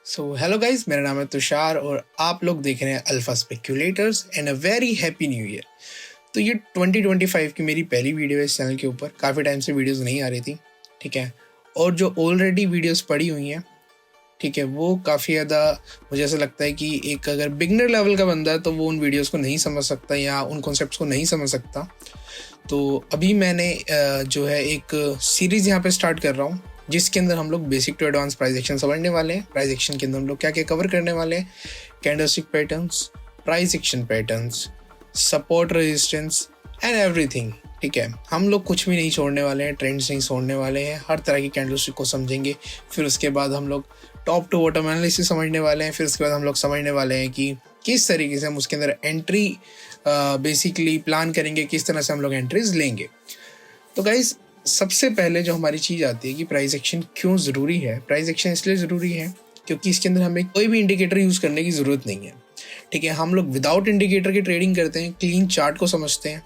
So hello guys, मेरा नाम है तुषार और आप लोग देख रहे हैं alpha speculators and a very happy new year. तो ये 2025 की मेरी पहली वीडियो है इस चैनल के ऊपर। काफ़ी टाइम से वीडियोस नहीं आ रही थी, ठीक है। और जो ऑलरेडी वीडियोस पड़ी हुई हैं, ठीक है, वो काफ़ी ज़्यादा मुझे ऐसा लगता है कि एक अगर बिगनर लेवल का बंदा है तो वो उन वीडियोज़ को नहीं समझ सकता या उन कॉन्सेप्ट्स को नहीं समझ सकता। तो अभी मैंने जो है एक सीरीज़ यहाँ पे स्टार्ट कर रहा हूँ जिसके अंदर हम लोग basic to advance price action समझने वाले हैं। प्राइस एक्शन के अंदर हम लोग क्या क्या कवर करने वाले हैं, candlestick patterns, price action patterns, support resistance and everything, ठीक है। हम लोग कुछ भी नहीं छोड़ने वाले हैं, ट्रेंड्स नहीं छोड़ने वाले हैं, हर तरह की कैंडलस्टिक को समझेंगे। फिर उसके बाद हम लोग टॉप टू बॉटम एनालिसिस समझने वाले हैं। फिर उसके बाद हम लोग समझने वाले हैं कि किस तरीके से हम उसके अंदर एंट्री बेसिकली प्लान करेंगे, किस तरह से हम लोग एंट्रीज लेंगे। तो गाइज, सबसे पहले जो हमारी चीज़ आती है कि प्राइस एक्शन क्यों ज़रूरी है। प्राइस एक्शन इसलिए ज़रूरी है क्योंकि इसके अंदर हमें कोई भी इंडिकेटर यूज़ करने की ज़रूरत नहीं है, ठीक है। हम लोग विदाउट इंडिकेटर की ट्रेडिंग करते हैं, क्लीन चार्ट को समझते हैं,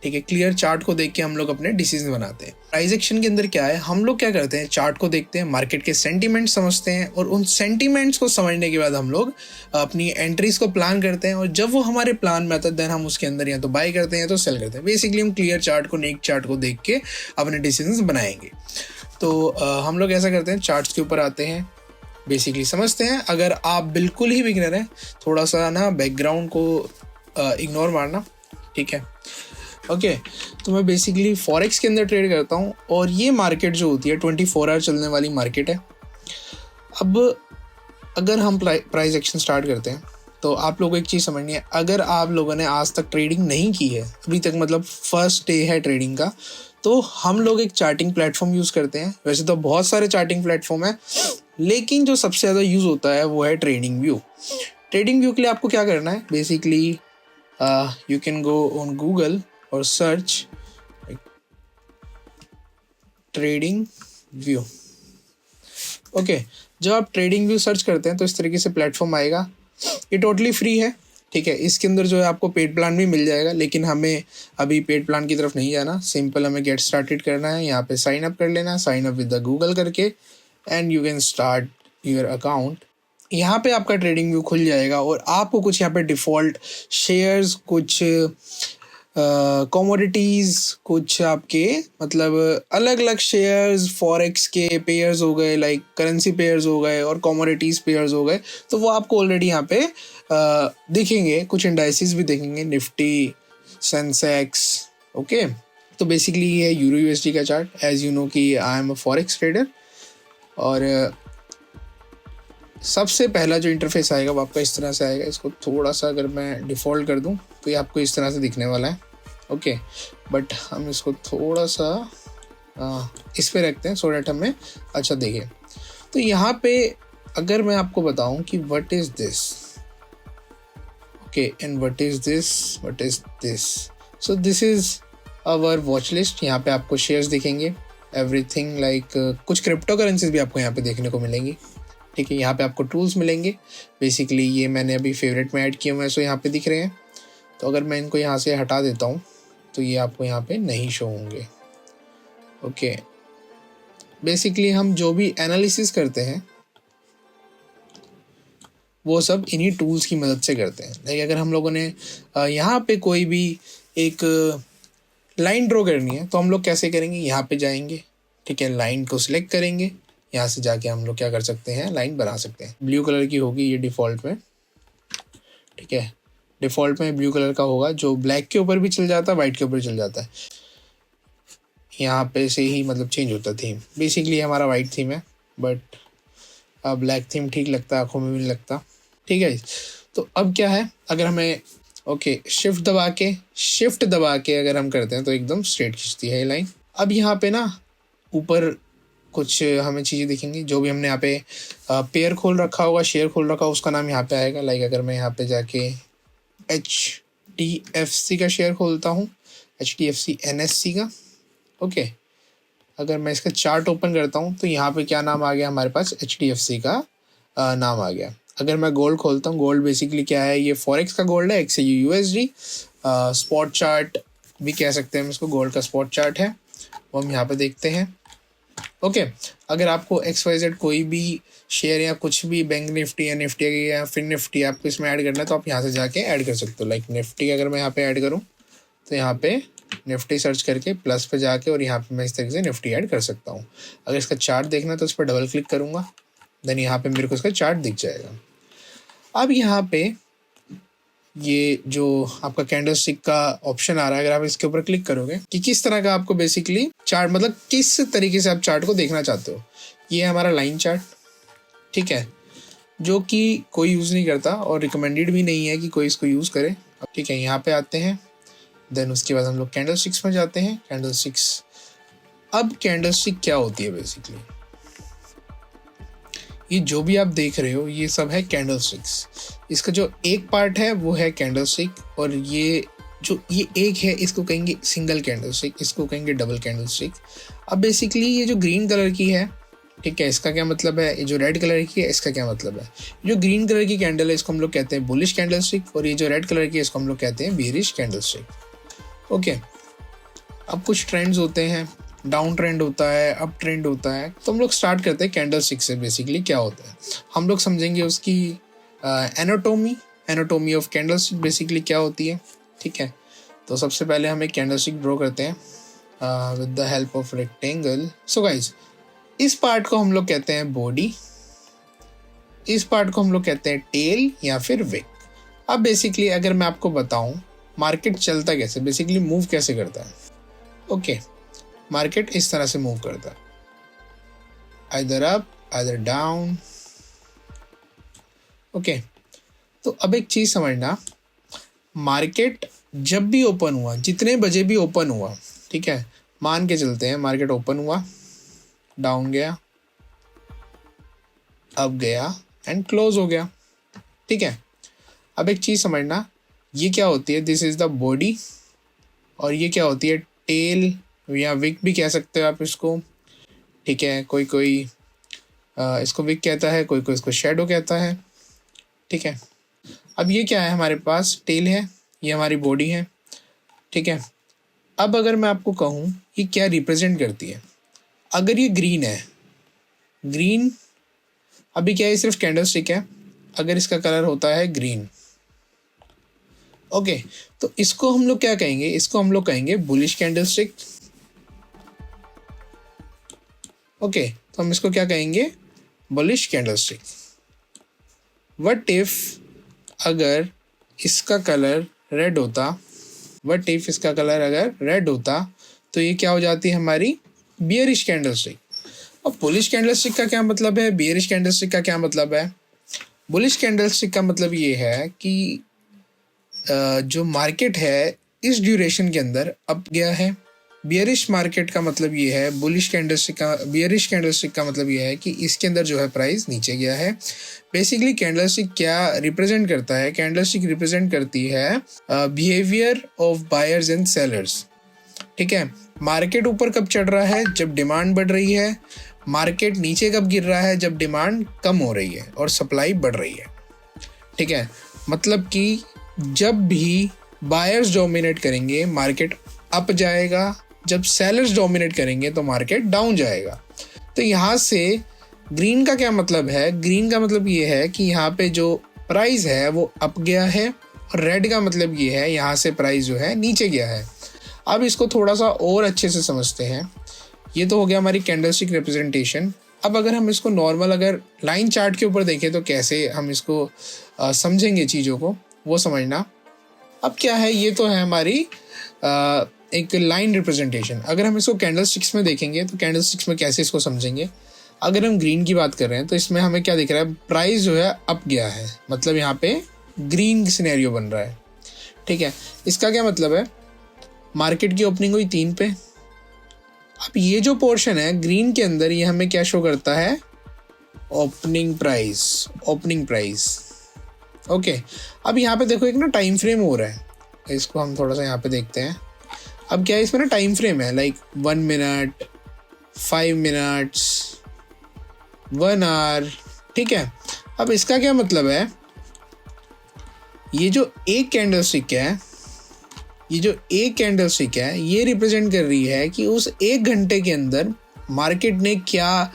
ठीक है। क्लियर चार्ट को देख के हम लोग अपने डिसीजन बनाते हैं। प्राइस एक्शन के अंदर क्या है, हम लोग क्या करते हैं, चार्ट को देखते हैं, मार्केट के सेंटीमेंट समझते हैं और उन सेंटीमेंट्स को समझने के बाद हम लोग अपनी एंट्रीज को प्लान करते हैं। और जब वो हमारे प्लान में आता है देन हम उसके अंदर या तो बाय करते हैं या तो सेल करते हैं। बेसिकली हम क्लियर चार्ट को, नेक चार्ट को देख के अपने डिसीजन बनाएंगे। तो हम लोग ऐसा करते हैं, चार्ट्स के ऊपर आते हैं, बेसिकली समझते हैं। अगर आप बिल्कुल ही बिगिनर हैं, थोड़ा सा ना बैकग्राउंड को इग्नोर मारना, ठीक है, ओके। तो मैं बेसिकली फॉरेक्स के अंदर ट्रेड करता हूँ और ये मार्केट जो होती है 24 आवर चलने वाली मार्केट है। अब अगर हम प्राइस एक्शन स्टार्ट करते हैं तो आप लोगों को एक चीज़ समझनी है। अगर आप लोगों ने आज तक ट्रेडिंग नहीं की है अभी तक, मतलब फर्स्ट डे है ट्रेडिंग का, तो हम लोग एक चार्टिंग प्लेटफॉर्म यूज़ करते हैं। वैसे तो बहुत सारे चार्टिंग प्लेटफॉर्म है, लेकिन जो सबसे ज़्यादा यूज़ होता है वो है ट्रेडिंग व्यू। ट्रेडिंग व्यू के लिए आपको क्या करना है, basically you can go on Google और सर्च ट्रेडिंग व्यू, ओके। जब आप ट्रेडिंग व्यू सर्च करते हैं तो इस तरीके से प्लेटफॉर्म आएगा। ये टोटली फ्री है, ठीक है। इसके अंदर जो है आपको पेड प्लान भी मिल जाएगा, लेकिन हमें अभी पेड प्लान की तरफ नहीं जाना। सिंपल हमें गेट स्टार्टेड करना है, यहाँ पे साइन अप कर लेना, sign up with the Google करके, and you can start your account. यहाँ पे आपका ट्रेडिंग व्यू खुल जाएगा और आपको कुछ यहाँ पे डिफ़ॉल्ट शेयर्स, कुछ कमोडिटीज़, कुछ आपके मतलब अलग अलग शेयर्स, फॉरेक्स के पेयर्स हो गए, लाइक करेंसी पेयर्स हो गए और कमोडिटीज़ पेयर्स हो गए, तो वो आपको ऑलरेडी यहाँ पे दिखेंगे। कुछ इंडाइसिस भी देखेंगे, निफ्टी, सेंसेक्स, ओके। तो बेसिकली ये है यूरो यूएसडी का चार्ट। एज यू नो कि I am a forex trader. और सबसे पहला जो इंटरफेस आएगा वो आपका इस तरह से आएगा। इसको थोड़ा सा अगर मैं डिफ़ॉल्ट कर दूं तो ये आपको इस तरह से दिखने वाला है, ओके। बट हम इसको थोड़ा सा इस पे रखते हैं सो डैट हमें अच्छा दिखे। तो यहाँ पे अगर मैं आपको बताऊं कि what is this, okay, and what is this, so this is our watch list. यहाँ पे आपको शेयर्स दिखेंगे, एवरीथिंग लाइक कुछ क्रिप्टो करेंसीज भी आपको यहाँ पे देखने को मिलेंगी, ठीक है। यहाँ पे आपको टूल्स मिलेंगे। बेसिकली ये मैंने अभी फेवरेट में ऐड किए हुए हैं, सो यहाँ पे दिख रहे हैं। तो अगर मैं इनको यहाँ से हटा देता हूँ तो ये आपको यहाँ पे नहीं शो होंगे, ओके। बेसिकली हम जो भी एनालिसिस करते हैं वो सब इन्हीं टूल्स की मदद से करते हैं। लाइक अगर हम लोगों ने यहाँ पे कोई भी एक लाइन ड्रॉ करनी है तो हम लोग कैसे करेंगे, यहाँ पे जाएंगे, ठीक है, लाइन को सिलेक्ट करेंगे, यहाँ से जाके हम लोग क्या कर सकते हैं, लाइन बना सकते हैं। ब्लू कलर की होगी ये डिफ़ॉल्ट में, ठीक है। डिफ़ॉल्ट में ब्लू कलर का होगा जो ब्लैक के ऊपर भी चल जाता है, वाइट के ऊपर चल जाता है। यहाँ पे से ही मतलब चेंज होता थीम। बेसिकली हमारा वाइट थीम है, बट ब्लैक थीम ठीक लगता है, आँखों में भी नहीं लगता, ठीक है। तो अब क्या है, अगर हमें ओके शिफ्ट दबा के अगर हम करते हैं तो एकदम स्ट्रेट खींचती है ये लाइन। अब यहाँ पे ना ऊपर कुछ हमें चीज़ें दिखेंगी। जो भी हमने यहाँ पे पेयर खोल रखा होगा, शेयर खोल रखा होगा, उसका नाम यहाँ पे आएगा। लाइक अगर मैं यहाँ पे जाके HDFC का शेयर खोलता हूँ, HDFC NSC का, ओके। अगर मैं इसका चार्ट ओपन करता हूँ तो यहाँ पे क्या नाम आ गया हमारे पास, HDFC का नाम आ गया। अगर मैं गोल्ड खोलता हूँ, गोल्ड बेसिकली क्या है, ये फॉरेक्स का गोल्ड है, XAU USD। स्पॉट चार्ट भी कह सकते हैं हम इसको, गोल्ड का स्पॉट चार्ट है, वो हम यहाँ पे देखते हैं, ओके अगर आपको XYZ कोई भी शेयर या कुछ भी बैंक निफ्टी या निफ्टी या फिर निफ्टी आपको इसमें ऐड करना है तो आप यहाँ से जाके ऐड कर सकते हो। लाइक निफ्टी अगर मैं यहाँ पे ऐड करूँ तो यहाँ पे निफ्टी सर्च करके प्लस पे जाके और यहाँ पे मैं इस तरीके से निफ्टी ऐड कर सकता हूँ। अगर इसका चार्ट देखना है तो उस पर डबल क्लिक करूँगा, देन यहाँ पे मेरे को इसका चार्ट दिख जाएगा। अब यहाँ पे ये जो आपका कैंडलस्टिक का ऑप्शन आ रहा है, अगर आप इसके ऊपर क्लिक करोगे कि किस तरह का आपको बेसिकली चार्ट, मतलब किस तरीके से आप चार्ट को देखना चाहते हो। ये है हमारा लाइन चार्ट, ठीक है, जो कि कोई यूज़ नहीं करता और रिकमेंडेड भी नहीं है कि कोई इसको यूज़ करे। अब ठीक है, यहाँ पे आते हैं, देन उसके बाद हम लोग कैंडलस्टिक्स में जाते हैं। कैंडलस्टिक्स, अब कैंडलस्टिक क्या होती है बेसिकली, ये जो भी आप देख रहे हो ये सब है कैंडलस्टिक्स। इसका जो एक पार्ट है वो है कैंडलस्टिक और ये जो ये एक है इसको कहेंगे सिंगल कैंडलस्टिक, इसको कहेंगे डबल कैंडलस्टिक। अब बेसिकली ये जो ग्रीन कलर की है, ठीक है, इसका क्या मतलब है, ये जो रेड कलर की है इसका क्या मतलब है। जो ग्रीन कलर की कैंडल है इसको हम लोग कहते हैं बुलिश कैंडलस्टिक और ये जो रेड कलर की है इसको हम लोग कहते हैं बेरिश कैंडलस्टिक। ओके, अब कुछ ट्रेंड्स होते हैं, डाउन ट्रेंड होता है, अप ट्रेंड होता है। तो हम लोग स्टार्ट करते हैं कैंडलस्टिक से। बेसिकली क्या होता है हम लोग समझेंगे उसकी एनाटोमी ऑफ कैंडलस्टिक बेसिकली क्या होती है, ठीक है। तो सबसे पहले हम एक कैंडलस्टिक ड्रॉ करते हैं with the help of rectangle. So guys, इस पार्ट को हम लोग कहते हैं बॉडी, इस पार्ट को हम लोग कहते हैं टेल या फिर विक। अब बेसिकली अगर मैं आपको बताऊं मार्केट चलता कैसे, बेसिकली मूव कैसे करता है। ओके, मार्केट इस तरह से मूव करता है, either up either down. Okay, तो अब एक चीज समझना, मार्केट जब भी ओपन हुआ, जितने बजे भी ओपन हुआ, ठीक है, मान के चलते हैं मार्केट ओपन हुआ, डाउन गया, अप गया एंड क्लोज हो गया, ठीक है। अब एक चीज समझना, ये क्या होती है, दिस इज द बॉडी और ये क्या होती है टेल या विक भी कह सकते हो आप इसको, ठीक है। कोई कोई इसको विक कहता है, कोई कोई इसको शेडो कहता है, ठीक है। अब ये क्या है, हमारे पास टेल है, ये हमारी बॉडी है, ठीक है। अब अगर मैं आपको कहूँ ये क्या रिप्रेजेंट करती है, अगर ये ग्रीन है, ग्रीन अभी क्या है, सिर्फ कैंडलस्टिक है, अगर इसका कलर होता है ग्रीन, ओके, तो इसको हम लोग क्या कहेंगे, इसको हम लोग कहेंगे बुलिश कैंडलस्टिक। ओके, तो हम इसको क्या कहेंगे, बुलिश कैंडलस्टिक। व्हाट इफ अगर इसका कलर रेड होता, व्हाट इफ इसका कलर अगर रेड होता तो ये क्या हो जाती है हमारी बियरिश कैंडलस्टिक। अब बुलिश कैंडलस्टिक का क्या मतलब है, बियरिश कैंडलस्टिक का क्या मतलब है। बुलिश कैंडलस्टिक का मतलब ये है कि जो मार्केट है इस ड्यूरेशन के अंदर अप गया है। बियरिश मार्केट का मतलब ये है, बुलिश कैंडलस्टिक का, बियरिश कैंडलस्टिक का मतलब ये है कि इसके अंदर जो है प्राइस नीचे गया है। बेसिकली कैंडलस्टिक क्या रिप्रेजेंट करता है, कैंडलस्टिक रिप्रेजेंट करती है behaviour of buyers and sellers, ठीक है। मार्केट ऊपर कब चढ़ रहा है, जब डिमांड बढ़ रही है। मार्केट नीचे कब गिर रहा है, जब डिमांड कम हो रही है और सप्लाई बढ़ रही है, ठीक है। मतलब कि जब भी बायर्स डोमिनेट करेंगे मार्केट अप जाएगा, जब सेलर्स डोमिनेट करेंगे तो मार्केट डाउन जाएगा। तो यहाँ से ग्रीन का क्या मतलब है, ग्रीन का मतलब ये है कि यहाँ पे जो प्राइस है वो अप गया है और रेड का मतलब ये है यहाँ से प्राइस जो है नीचे गया है। अब इसको थोड़ा सा और अच्छे से समझते हैं। ये तो हो गया हमारी कैंडलस्टिक रिप्रेजेंटेशन। अब अगर हम इसको नॉर्मल अगर लाइन चार्ट के ऊपर देखें तो कैसे हम इसको समझेंगे चीज़ों को, वो समझना। अब क्या है, ये तो है हमारी एक लाइन रिप्रेजेंटेशन। अगर हम इसको कैंडलस्टिक्स में देखेंगे तो कैंडलस्टिक्स में कैसे इसको समझेंगे। अगर हम ग्रीन की बात कर रहे हैं तो इसमें हमें क्या दिख रहा है, प्राइस जो है अप गया है, मतलब यहाँ पे ग्रीन सिनेरियो बन रहा है, ठीक है। इसका क्या मतलब है, मार्केट की ओपनिंग हुई 3 पे। अब ये जो पोर्शन है ग्रीन के अंदर, ये हमें क्या शो करता है, opening price, opening price, okay. अब यहाँ पे देखो एक ना टाइम फ्रेम हो रहा है, इसको हम थोड़ा सा यहाँ पे देखते हैं। अब क्या है, इसमें ना टाइम फ्रेम है, लाइक 1 मिनट, 5 मिनट्स, 1 आवर, ठीक है। अब इसका क्या मतलब है, ये जो एक कैंडलस्टिक है, ये जो एक कैंडलस्टिक है, ये रिप्रेजेंट कर रही है कि उस 1 घंटे के अंदर मार्केट ने क्या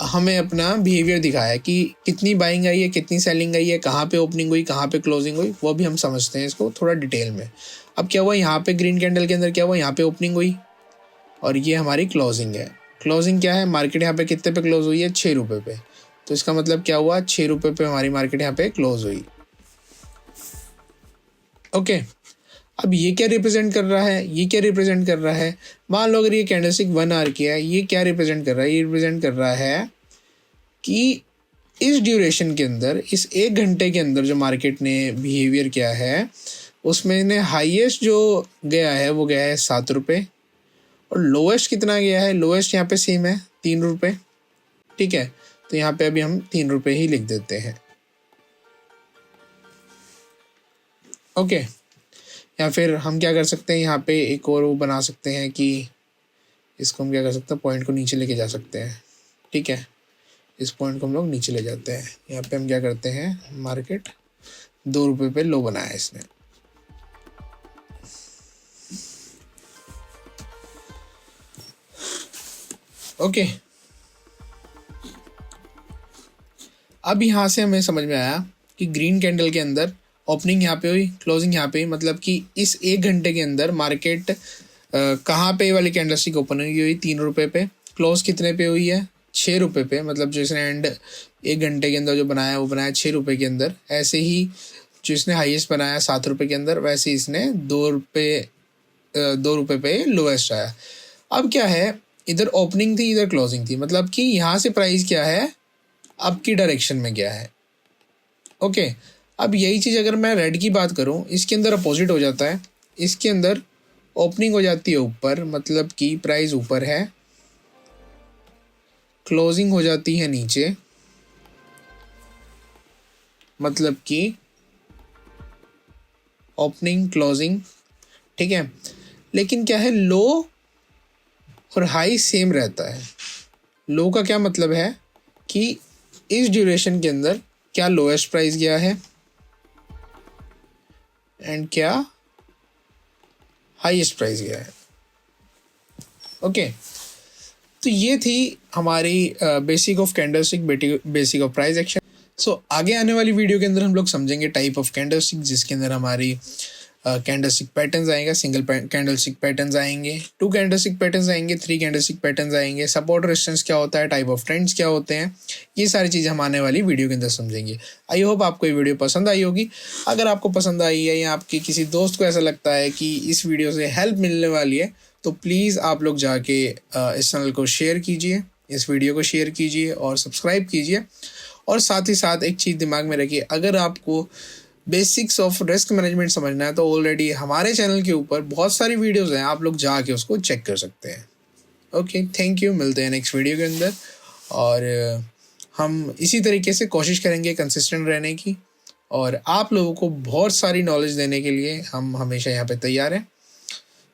हमें अपना बिहेवियर दिखाया कि कितनी बाइंग आई है, कितनी सेलिंग आई है, कहाँ पे ओपनिंग हुई, कहाँ पे क्लोजिंग हुई, वो भी हम समझते हैं इसको थोड़ा डिटेल में। अब क्या हुआ यहाँ पे ग्रीन कैंडल के अंदर, क्या हुआ यहाँ पे ओपनिंग हुई और ये हमारी क्लोजिंग है। क्लोजिंग क्या है, मार्केट यहाँ पे कितने पे क्लोज हुई है, 6 रुपये पे। तो इसका मतलब क्या हुआ, 6 रुपये पे हमारी मार्केट यहाँ पे क्लोज हुई। ओके, अब ये क्या रिप्रेजेंट कर रहा है, ये क्या रिप्रेजेंट कर रहा है, मान लो अगर ये कैंडलस्टिक 1 आवर की है, ये क्या रिप्रेजेंट कर रहा है, ये रिप्रेजेंट कर रहा है कि इस ड्यूरेशन के अंदर, इस 1 घंटे के अंदर जो मार्केट ने बिहेवियर किया है उसमें ने हाईएस्ट जो गया है वो गया है 7 रुपये और लोएस्ट कितना गया है, लोएस्ट यहाँ पे सेम है 3 रुपये। ठीक है, तो यहाँ पे अभी हम 3 रुपये ही लिख देते हैं। ओके, या फिर हम क्या कर सकते हैं, यहाँ पे एक और वो बना सकते हैं कि इसको हम क्या कर सकते हैं, पॉइंट को नीचे लेके जा सकते हैं। ठीक है, इस पॉइंट को हम लोग नीचे ले जाते हैं। यहाँ पे हम क्या करते हैं, मार्केट 2 रुपये पे लो बनाया इसने। ओके, अब यहाँ से हमें समझ में आया कि ग्रीन कैंडल के अंदर ओपनिंग यहाँ पे हुई, क्लोजिंग यहाँ पे हुई, मतलब कि इस 1 घंटे के अंदर मार्केट कहाँ पे वाली कैंडलस्टिक ओपन हुई 3 रुपये पे, क्लोज कितने पे हुई है, 6 रुपये पे। मतलब जो इसने एंड 1 घंटे के अंदर जो बनाया वो बनाया 6 रुपये के अंदर। ऐसे ही जो इसने हाईएस्ट बनाया 7 रुपये के अंदर, वैसे ही इसने 2 रुपये पे लोएस्ट आया। अब क्या है, इधर ओपनिंग थी, इधर क्लोजिंग थी, मतलब कि यहाँ से प्राइस क्या है, अप की डायरेक्शन में गया है। ओके, अब यही चीज़ अगर मैं रेड की बात करूँ, इसके अंदर अपोजिट हो जाता है। इसके अंदर ओपनिंग हो जाती है ऊपर, मतलब कि प्राइस ऊपर है, क्लोजिंग हो जाती है नीचे, मतलब कि ओपनिंग क्लोजिंग। ठीक है, लेकिन क्या है, लो और हाई सेम रहता है। लो का क्या मतलब है कि इस ड्यूरेशन के अंदर क्या लोएस्ट प्राइस गया है एंड क्या हाईएस्ट प्राइस गया है। ओके, तो ये थी हमारी basic of candlestick, basic of price action. So आगे आने वाली वीडियो के अंदर हम लोग समझेंगे टाइप ऑफ कैंडलस्टिक, जिसके अंदर हमारी कैंडलस्टिक पैटर्न्स आएंगे, सिंगल कैंडलस्टिक पैटर्न्स आएंगे, 2 कैंडलस्टिक पैटर्न्स आएंगे, 3 कैंडलस्टिक पैटर्न्स आएंगे, सपोर्ट रेजिस्टेंस क्या होता है, टाइप ऑफ ट्रेंड्स क्या होते हैं, ये सारी चीज़ें हम आने वाली वीडियो के अंदर समझेंगे। आई होप आपको ये वीडियो पसंद आई होगी। अगर आपको पसंद आई है या आपके किसी दोस्त को ऐसा लगता है कि इस वीडियो से हेल्प मिलने वाली है, तो प्लीज़ आप लोग जाके इस चैनल को शेयर कीजिए, इस वीडियो को शेयर कीजिए और सब्सक्राइब कीजिए। और साथ ही साथ एक चीज़ दिमाग में रखिए, अगर आपको बेसिक्स ऑफ रिस्क मैनेजमेंट समझना है तो ऑलरेडी हमारे चैनल के ऊपर बहुत सारी वीडियोस हैं, आप लोग जाके उसको चेक कर सकते हैं। ओके, थैंक यू, मिलते हैं नेक्स्ट वीडियो के अंदर। और हम इसी तरीके से कोशिश करेंगे कंसिस्टेंट रहने की, और आप लोगों को बहुत सारी नॉलेज देने के लिए हम हमेशा यहाँ पे तैयार हैं।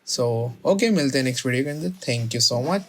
सो ओके, मिलते हैं नेक्स्ट वीडियो के अंदर। Thank you so much.